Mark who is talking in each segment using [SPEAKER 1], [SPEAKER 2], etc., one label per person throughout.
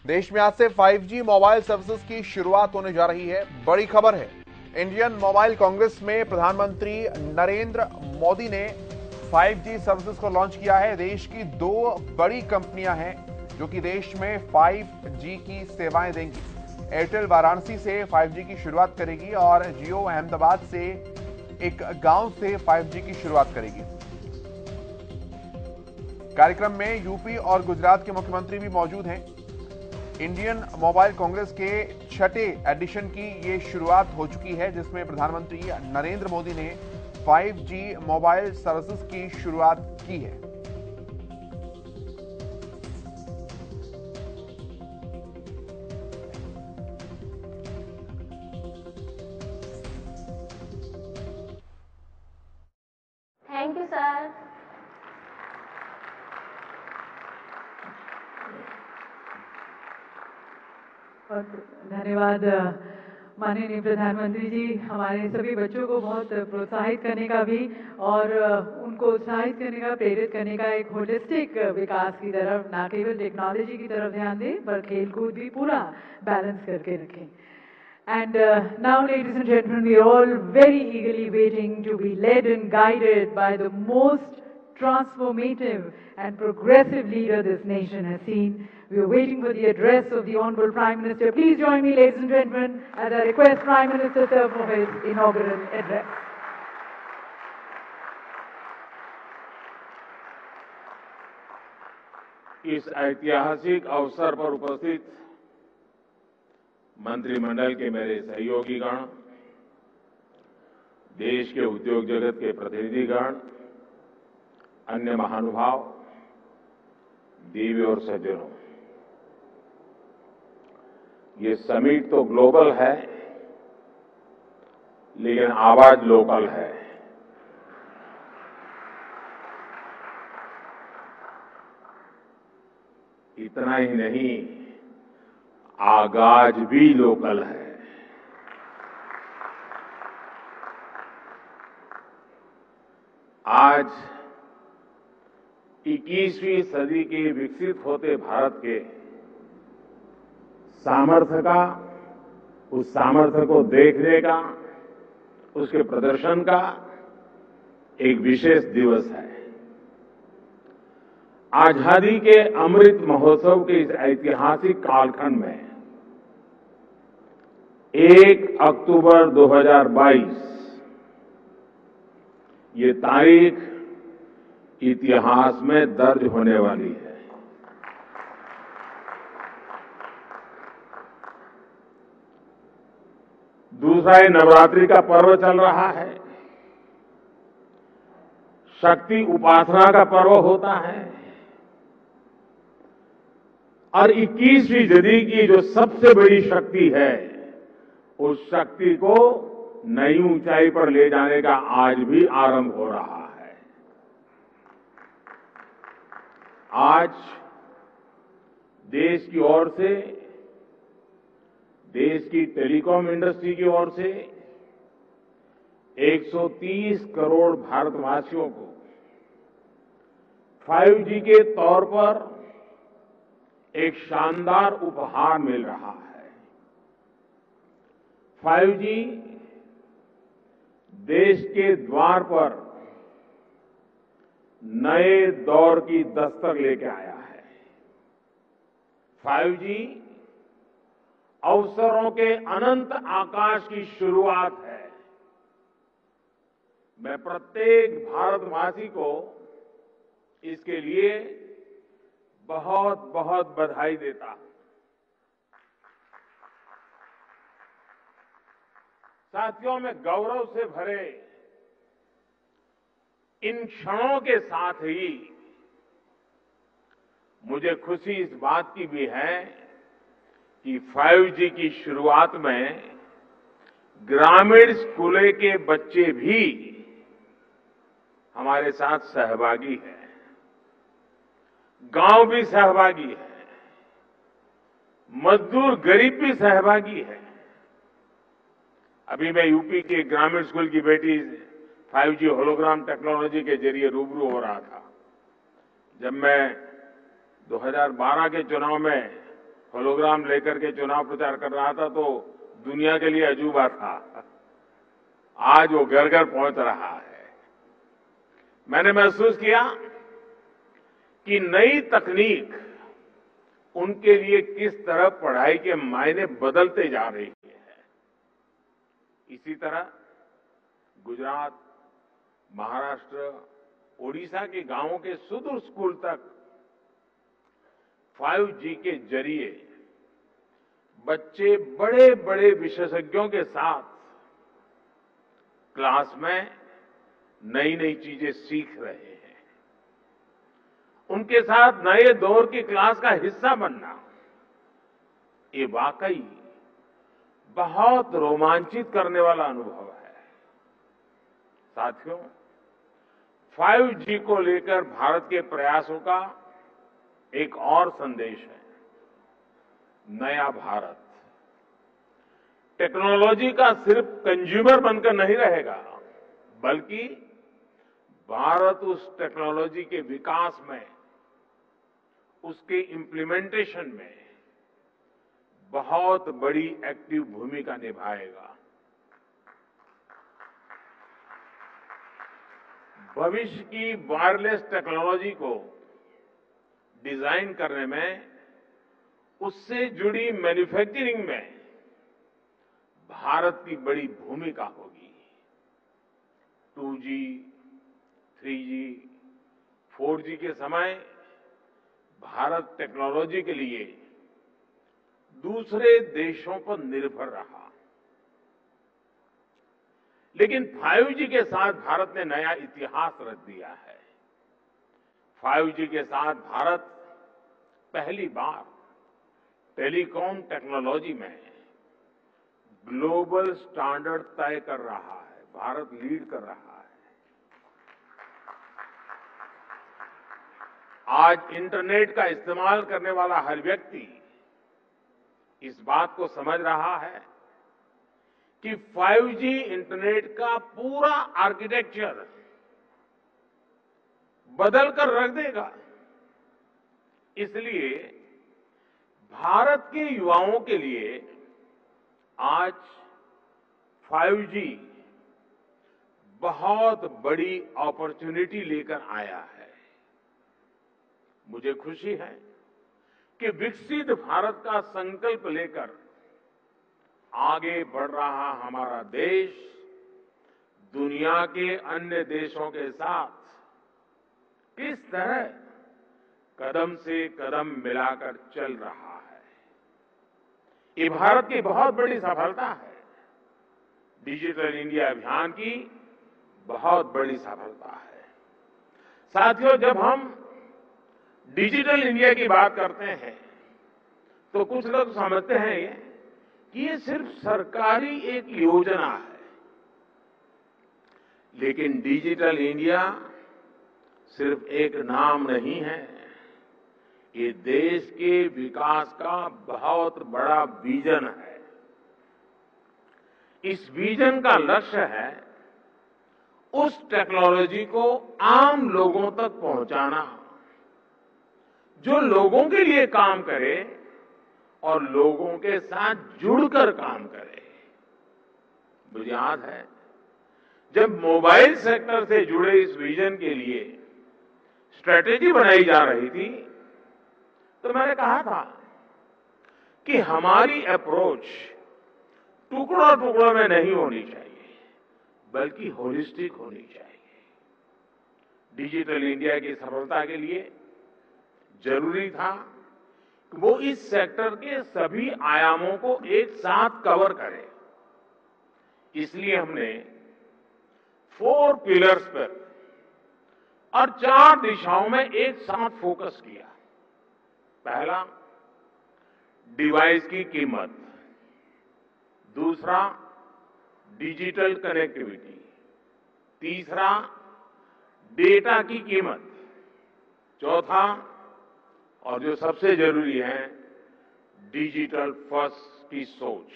[SPEAKER 1] देश में आज से 5G मोबाइल सर्विसेज की शुरुआत होने जा रही है। बड़ी खबर है, इंडियन मोबाइल कांग्रेस में प्रधानमंत्री नरेंद्र मोदी ने 5G सर्विसेज को लॉन्च किया है। देश की दो बड़ी कंपनियां हैं जो कि देश में 5G की सेवाएं देंगी। एयरटेल वाराणसी से 5G की शुरुआत करेगी और जियो अहमदाबाद से एक गांव से 5G की शुरुआत करेगी। कार्यक्रम में यूपी और गुजरात के मुख्यमंत्री भी मौजूद हैं। इंडियन मोबाइल कांग्रेस के छठे एडिशन की ये शुरुआत हो चुकी है, जिसमें प्रधानमंत्री नरेंद्र मोदी ने 5G मोबाइल सर्विसेज की शुरुआत की है।
[SPEAKER 2] Thank you sir.
[SPEAKER 3] बहुत धन्यवाद माननीय प्रधानमंत्री जी, हमारे सभी बच्चों को बहुत प्रोत्साहित करने का भी और उनको उत्साहित करने का, प्रेरित करने का एक होलिस्टिक विकास की तरफ, ना केवल टेक्नोलॉजी की तरफ ध्यान दें पर खेलकूद भी पूरा बैलेंस करके रखें। And now, ladies and gentlemen, we are all very eagerly waiting to be led and guided by the most transformative and progressive leader this nation has seen. We are waiting for the address of the Honorable Prime Minister. Please join me, ladies and gentlemen, as I request Prime Minister Sir for his inaugural address.
[SPEAKER 4] इस ऐतिहासिक अवसर पर उपस्थित मंत्रिमंडल के मेरे सहयोगीगण, देश के उद्योग जगत के प्रतिनिधिगण, अन्य महानुभाव, देवी और सज्जनों, ये समिट तो ग्लोबल है, लेकिन आवाज लोकल है। इतना ही नहीं, आगाज भी लोकल है। आज 21वीं सदी के विकसित होते भारत के सामर्थ्य का, उस सामर्थ्य को देखने का, उसके प्रदर्शन का एक विशेष दिवस है। आजादी के अमृत महोत्सव के इस ऐतिहासिक कालखंड में 1 अक्टूबर 2022 ये तारीख इतिहास में दर्ज होने वाली है। दूसरा, ये नवरात्रि का पर्व चल रहा है, शक्ति उपासना का पर्व होता है और 21वीं सदी की जो सबसे बड़ी शक्ति है, उस शक्ति को नई ऊंचाई पर ले जाने का आज भी आरंभ हो रहा है। आज देश की ओर से, देश की टेलीकॉम इंडस्ट्री की ओर से 130 करोड़ भारतवासियों को 5G के तौर पर एक शानदार उपहार मिल रहा है। 5G देश के द्वार पर नए दौर की दस्तक लेके आया है। 5G अवसरों के अनंत आकाश की शुरुआत है। मैं प्रत्येक भारतवासी को इसके लिए बहुत बहुत बधाई देता हूं। साथियों, मैं गौरव से भरे इन क्षणों के साथ ही मुझे खुशी इस बात की भी है कि 5G की शुरुआत में ग्रामीण स्कूलों के बच्चे भी हमारे साथ सहभागी हैं, गांव भी सहभागी है, मजदूर गरीब भी सहभागी है। अभी मैं यूपी के ग्रामीण स्कूल की बेटी 5G होलोग्राम टेक्नोलॉजी के जरिए रूबरू हो रहा था। जब मैं 2012 के चुनाव में होलोग्राम लेकर के चुनाव प्रचार कर रहा था तो दुनिया के लिए अजूबा था। आज वो घर घर पहुंच रहा है। मैंने महसूस किया कि नई तकनीक उनके लिए किस तरह पढ़ाई के मायने बदलते जा रही है। इसी तरह गुजरात, महाराष्ट्र, ओडिशा के गांवों के सुदूर स्कूल तक 5G के जरिए बच्चे बड़े बड़े विशेषज्ञों के साथ क्लास में नई नई चीजें सीख रहे हैं। उनके साथ नए दौर की क्लास का हिस्सा बनना, ये वाकई बहुत रोमांचित करने वाला अनुभव है। साथियों, 5G को लेकर भारत के प्रयासों का एक और संदेश है, नया भारत। टेक्नोलॉजी का सिर्फ कंज्यूमर बनकर नहीं रहेगा, बल्कि भारत उस टेक्नोलॉजी के विकास में, उसके इम्प्लीमेंटेशन में बहुत बड़ी एक्टिव भूमिका निभाएगा। भविष्य की वायरलेस टेक्नोलॉजी को डिजाइन करने में, उससे जुड़ी मैन्युफैक्चरिंग में भारत की बड़ी भूमिका होगी। 2G, 3G, 4G के समय भारत टेक्नोलॉजी के लिए दूसरे देशों पर निर्भर रहा, लेकिन 5G के साथ भारत ने नया इतिहास रच दिया है। 5G के साथ भारत पहली बार टेलीकॉम टेक्नोलॉजी में ग्लोबल स्टैंडर्ड तय कर रहा है। भारत लीड कर रहा है। आज इंटरनेट का इस्तेमाल करने वाला हर व्यक्ति इस बात को समझ रहा है कि 5G इंटरनेट का पूरा आर्किटेक्चर बदल कर रख देगा। इसलिए भारत के युवाओं के लिए आज 5G बहुत बड़ी अपॉर्चुनिटी लेकर आया है। मुझे खुशी है कि विकसित भारत का संकल्प लेकर आगे बढ़ रहा हमारा देश दुनिया के अन्य देशों के साथ किस तरह कदम से कदम मिलाकर चल रहा है। ये भारत की बहुत बड़ी सफलता है। डिजिटल इंडिया अभियान की बहुत बड़ी सफलता है। साथियों, जब हम डिजिटल इंडिया की बात करते हैं तो कुछ लोग समझते हैं कि ये सिर्फ सरकारी एक योजना है, लेकिन डिजिटल इंडिया सिर्फ एक नाम नहीं है। ये देश के विकास का बहुत बड़ा विजन है। इस विजन का लक्ष्य है उस टेक्नोलॉजी को आम लोगों तक पहुंचाना जो लोगों के लिए काम करे और लोगों के साथ जुड़कर काम करे। मुझे याद है जब मोबाइल सेक्टर से जुड़े इस विजन के लिए स्ट्रेटेजी बनाई जा रही थी तो मैंने कहा था कि हमारी अप्रोच टुकड़ों टुकड़ों में नहीं होनी चाहिए, बल्कि होलिस्टिक होनी चाहिए। डिजिटल इंडिया की सफलता के लिए जरूरी था कि वो इस सेक्टर के सभी आयामों को एक साथ कवर करे। इसलिए हमने 4 पिलर्स पर और 4 दिशाओं में एक साथ फोकस किया। पहला, डिवाइस की कीमत। दूसरा, डिजिटल कनेक्टिविटी। तीसरा, डेटा की कीमत। चौथा, और जो सबसे जरूरी है, डिजिटल फर्स्ट की सोच।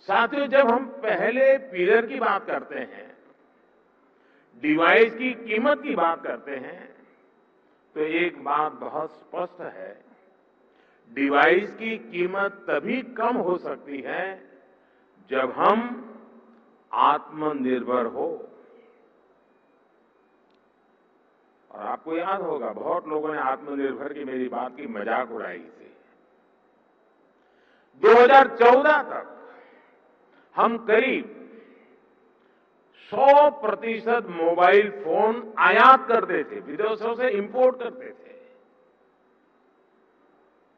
[SPEAKER 4] साथियों, जब हम पहले पिलर की बात करते हैं, डिवाइस की कीमत की बात करते हैं, तो एक बात बहुत स्पष्ट है, डिवाइस की कीमत तभी कम हो सकती है जब हम आत्मनिर्भर हो। और आपको याद होगा, बहुत लोगों ने आत्मनिर्भर की मेरी बात की मजाक उड़ाई थी। 2014 तक हम करीब 100% मोबाइल फोन आयात करते थे, विदेशों से इंपोर्ट करते थे।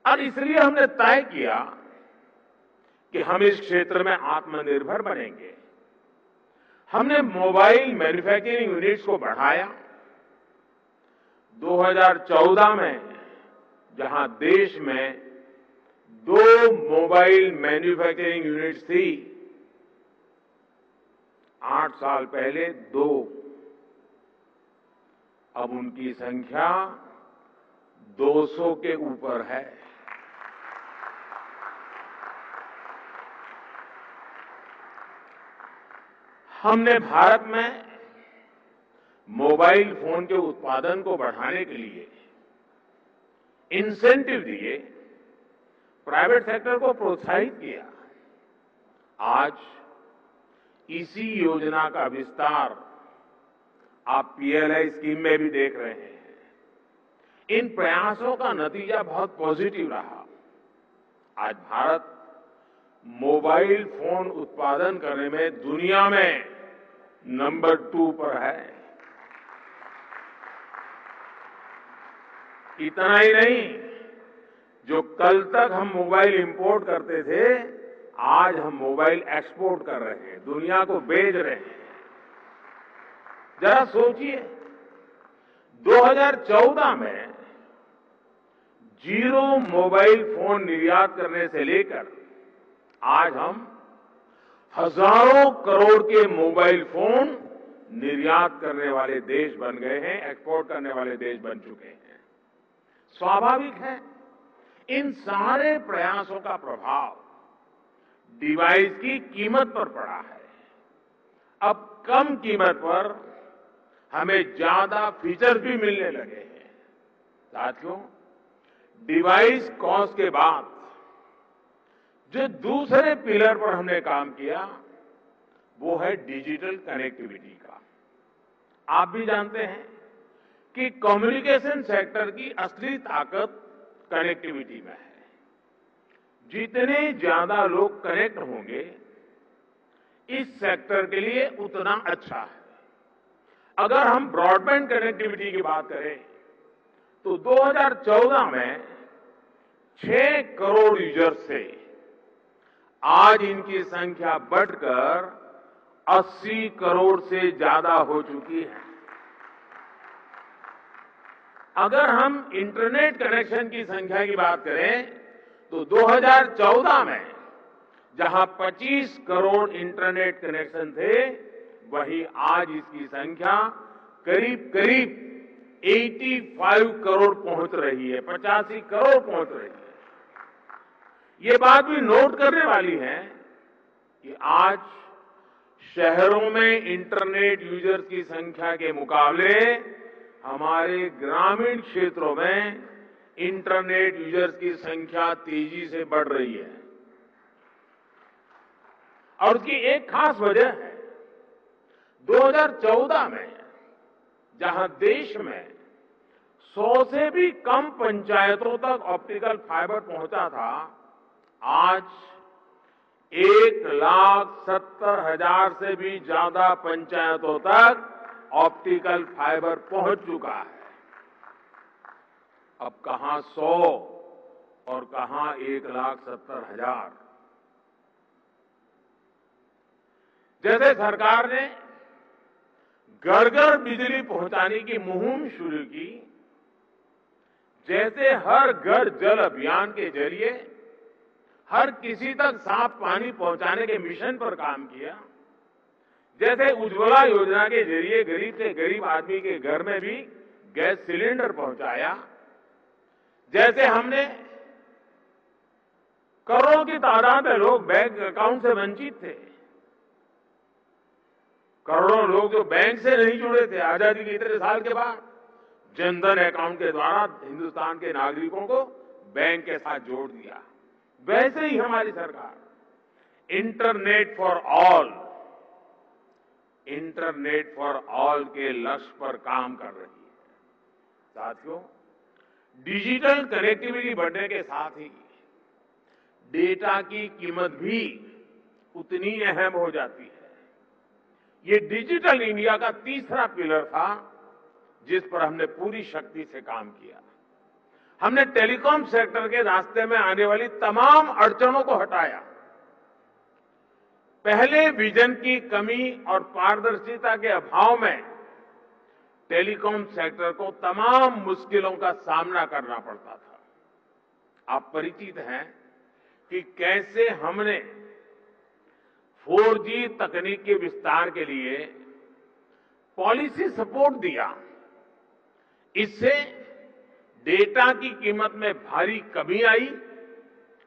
[SPEAKER 4] और इसलिए हमने तय किया कि हम इस क्षेत्र में आत्मनिर्भर बनेंगे। हमने मोबाइल मैन्युफैक्चरिंग यूनिट्स को बढ़ाया। 2014 में जहां देश में 2 मोबाइल मैन्युफैक्चरिंग यूनिट्स थी, 8 साल पहले 2। अब उनकी संख्या 200 के ऊपर है। हमने भारत में मोबाइल फोन के उत्पादन को बढ़ाने के लिए इंसेंटिव दिए, प्राइवेट सेक्टर को प्रोत्साहित किया। आज इसी योजना का विस्तार आप पीएलआई स्कीम में भी देख रहे हैं। इन प्रयासों का नतीजा बहुत पॉजिटिव रहा। आज भारत मोबाइल फोन उत्पादन करने में दुनिया में नंबर 2 पर है। इतना ही नहीं, जो कल तक हम मोबाइल इंपोर्ट करते थे, आज हम मोबाइल एक्सपोर्ट कर रहे हैं, दुनिया को बेच रहे हैं। जरा सोचिए, 2014 में 0 मोबाइल फोन निर्यात करने से लेकर आज हम हजारों करोड़ के मोबाइल फोन निर्यात करने वाले देश बन गए हैं, एक्सपोर्ट करने वाले देश बन चुके हैं। स्वाभाविक है, इन सारे प्रयासों का प्रभाव डिवाइस की कीमत पर पड़ा है। अब कम कीमत पर हमें ज्यादा फीचर्स भी मिलने लगे हैं। साथियों, डिवाइस कॉस्ट के बाद जो दूसरे पिलर पर हमने काम किया, वो है डिजिटल कनेक्टिविटी का। आप भी जानते हैं कि कम्युनिकेशन सेक्टर की असली ताकत कनेक्टिविटी में है। जितने ज्यादा लोग कनेक्ट होंगे, इस सेक्टर के लिए उतना अच्छा है। अगर हम ब्रॉडबैंड कनेक्टिविटी की बात करें, तो 2014 में 6 करोड़ यूजर्स से आज इनकी संख्या बढ़कर 80 करोड़ से ज्यादा हो चुकी है। अगर हम इंटरनेट कनेक्शन की संख्या की बात करें, तो 2014 में जहां 25 करोड़ इंटरनेट कनेक्शन थे, वहीं आज इसकी संख्या करीब करीब 85 करोड़ पहुंच रही है, 85 करोड़ पहुंच रही है। ये बात भी नोट करने वाली है कि आज शहरों में इंटरनेट यूजर्स की संख्या के मुकाबले हमारे ग्रामीण क्षेत्रों में इंटरनेट यूजर्स की संख्या तेजी से बढ़ रही है। और उसकी एक खास वजह है, 2014 में जहां देश में 100 से भी कम पंचायतों तक ऑप्टिकल फाइबर पहुंचा था, आज 1,70,000 से भी ज्यादा पंचायतों तक ऑप्टिकल फाइबर पहुंच चुका है। अब कहां 100 और कहां 1,70,000। जैसे सरकार ने घर घर बिजली पहुंचाने की मुहिम शुरू की, जैसे हर घर जल अभियान के जरिए हर किसी तक साफ पानी पहुंचाने के मिशन पर काम किया, जैसे उज्ज्वला योजना के जरिए गरीब से गरीब आदमी के घर में भी गैस सिलेंडर पहुंचाया, जैसे हमने करोड़ों की तादाद में लोग बैंक अकाउंट से वंचित थे, करोड़ों लोग जो बैंक से नहीं जुड़े थे, आजादी के इतने साल के बाद जनधन अकाउंट के द्वारा हिंदुस्तान के नागरिकों को बैंक के साथ जोड़ दिया। वैसे ही हमारी सरकार इंटरनेट फॉर ऑल के लक्ष्य पर काम कर रही है। साथियों, डिजिटल कनेक्टिविटी बढ़ने के साथ ही डेटा की कीमत भी उतनी अहम हो जाती है। ये डिजिटल इंडिया का तीसरा पिलर था जिस पर हमने पूरी शक्ति से काम किया। हमने टेलीकॉम सेक्टर के रास्ते में आने वाली तमाम अड़चनों को हटाया। पहले विजन की कमी और पारदर्शिता के अभाव में टेलीकॉम सेक्टर को तमाम मुश्किलों का सामना करना पड़ता था। आप परिचित हैं कि कैसे हमने 4G तकनीक के विस्तार के लिए पॉलिसी सपोर्ट दिया। इससे डेटा की कीमत में भारी कमी आई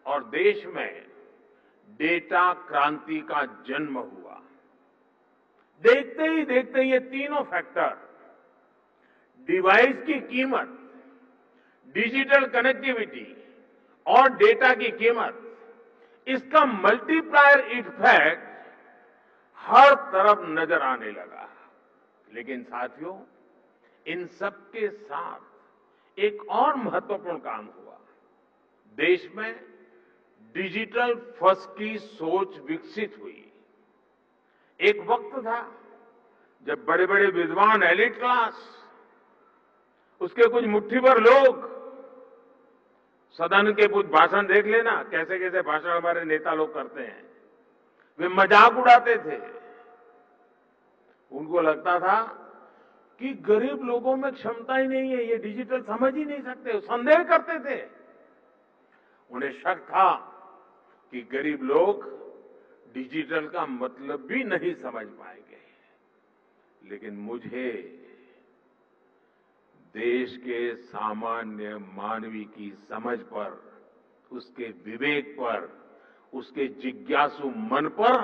[SPEAKER 4] और देश में डेटा क्रांति का जन्म हुआ। देखते ही देखते ये तीनों फैक्टर, डिवाइस की कीमत, डिजिटल कनेक्टिविटी और डेटा की कीमत, इसका मल्टीप्लायर इफेक्ट हर तरफ नजर आने लगा। लेकिन साथियों, इन सब के साथ एक और महत्वपूर्ण काम हुआ। देश में डिजिटल फर्स्ट की सोच विकसित हुई। एक वक्त था जब बड़े बड़े विद्वान, एलिट क्लास, उसके कुछ मुट्ठी भर लोग, सदन के कुछ भाषण देख लेना, कैसे कैसे भाषण हमारे नेता लोग करते हैं, वे मजाक उड़ाते थे। उनको लगता था कि गरीब लोगों में क्षमता ही नहीं है, ये डिजिटल समझ ही नहीं सकते, संदेह करते थे। उन्हें शक था कि गरीब लोग डिजिटल का मतलब भी नहीं समझ पाएंगे। लेकिन मुझे देश के सामान्य मानवी की समझ पर, उसके विवेक पर, उसके जिज्ञासु मन पर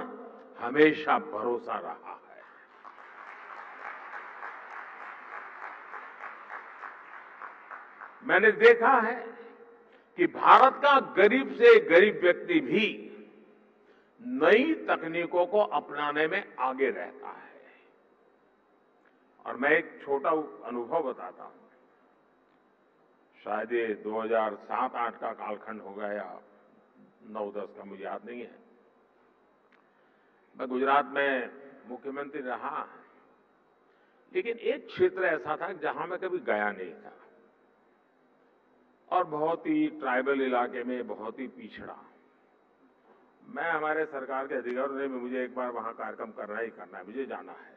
[SPEAKER 4] हमेशा भरोसा रहा है। मैंने देखा है कि भारत का गरीब से गरीब व्यक्ति भी नई तकनीकों को अपनाने में आगे रहता है। और मैं एक छोटा अनुभव बताता हूं। शायद ये 2007-8 का कालखंड होगा या 9-10 का, मुझे याद नहीं है। मैं गुजरात में मुख्यमंत्री रहा, लेकिन एक क्षेत्र ऐसा था जहां मैं कभी गया नहीं था और बहुत ही ट्राइबल इलाके में, बहुत ही पिछड़ा। मैं, हमारे सरकार के अधिकारियों ने मुझे एक बार वहां कार्यक्रम करना ही करना है, मुझे जाना है।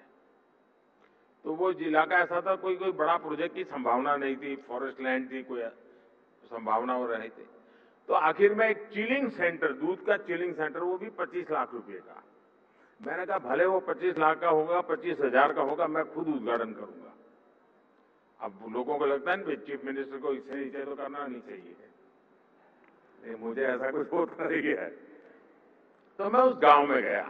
[SPEAKER 4] तो वो इलाका ऐसा था, कोई बड़ा प्रोजेक्ट की संभावना नहीं थी, फॉरेस्ट लैंड थी, कोई संभावना हो रही थी। तो आखिर में एक चिलिंग सेंटर, दूध का चिलिंग सेंटर, वो भी 25 लाख रुपए का। मैंने कहा भले वो 25 लाख का होगा, 25,000 का होगा, मैं खुद उद्घाटन करूंगा। अब लोगों को लगता है ना, चीफ मिनिस्टर को इससे नीचे तो करना नहीं चाहिए, मुझे ऐसा कुछ होता नहीं है। तो मैं उस गांव में गया।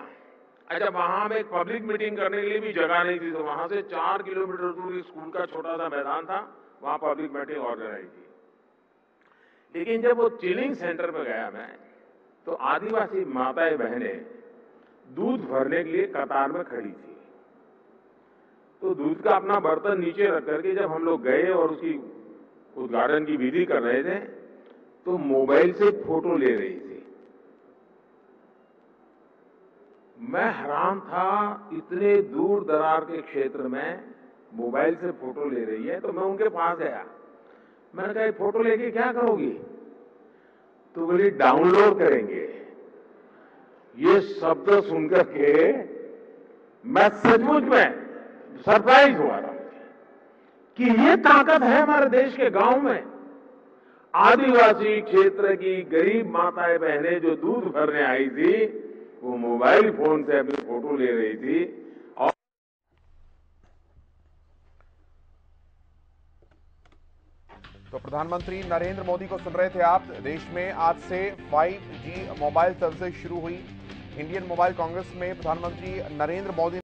[SPEAKER 4] अच्छा, वहां में एक पब्लिक मीटिंग करने के लिए भी जगह नहीं थी, तो वहां से 4 किलोमीटर दूर स्कूल का छोटा सा मैदान था, वहां पब्लिक मीटिंग ऑर्गेनाइज की। लेकिन जब वो चिलिंग सेंटर पे गया मैं, तो आदिवासी माताएं बहनें दूध भरने के लिए कतार में खड़ी थी। तो दूध का अपना बर्तन नीचे रख करके जब हम लोग गए और उसकी उद्घाटन की विधि कर रहे थे, तो मोबाइल से फोटो ले रही थी। मैं हैरान था, इतने दूर दरार के क्षेत्र में मोबाइल से फोटो ले रही है। तो मैं उनके पास गया, मैंने कहा फोटो लेके क्या करोगी? तो बोली डाउनलोड करेंगे। ये शब्द सुनकर के मैं सचमुच में सरप्राइज हुआ था कि ये ताकत है हमारे देश के गांव में। आदिवासी क्षेत्र की गरीब माताएं बहनें जो दूध भरने आई थी, वो मोबाइल फोन से अपनी फोटो ले रही थी। और
[SPEAKER 1] तो प्रधानमंत्री नरेंद्र मोदी को सुन रहे थे आप। देश में आज से 5G मोबाइल सर्विसेज शुरू हुई। इंडियन मोबाइल कांग्रेस में प्रधानमंत्री नरेंद्र मोदी